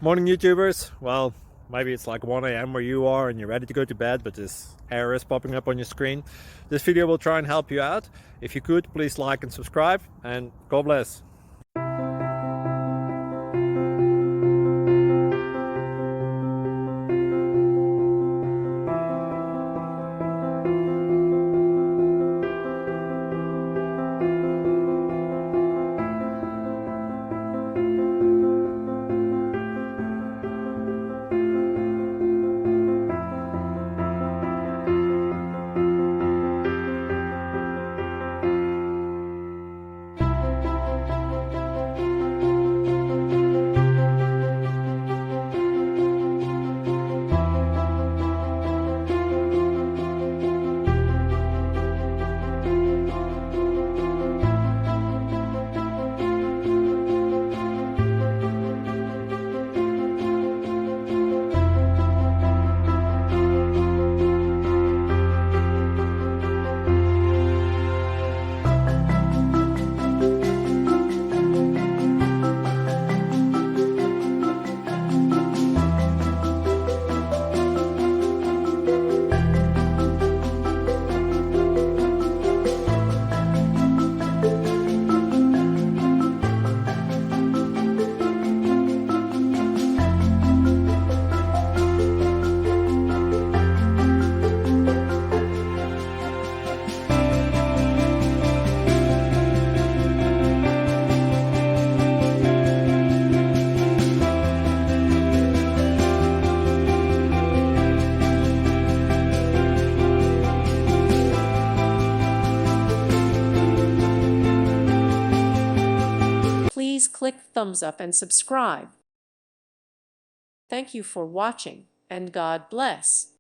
Morning YouTubers. Well, maybe it's like 1 a.m. where you are and you're ready to go to bed, but this error is popping up on your screen. This video will try and help you out. If you could, please like and subscribe, and God bless. Please click thumbs up and subscribe. Thank you for watching, and God bless.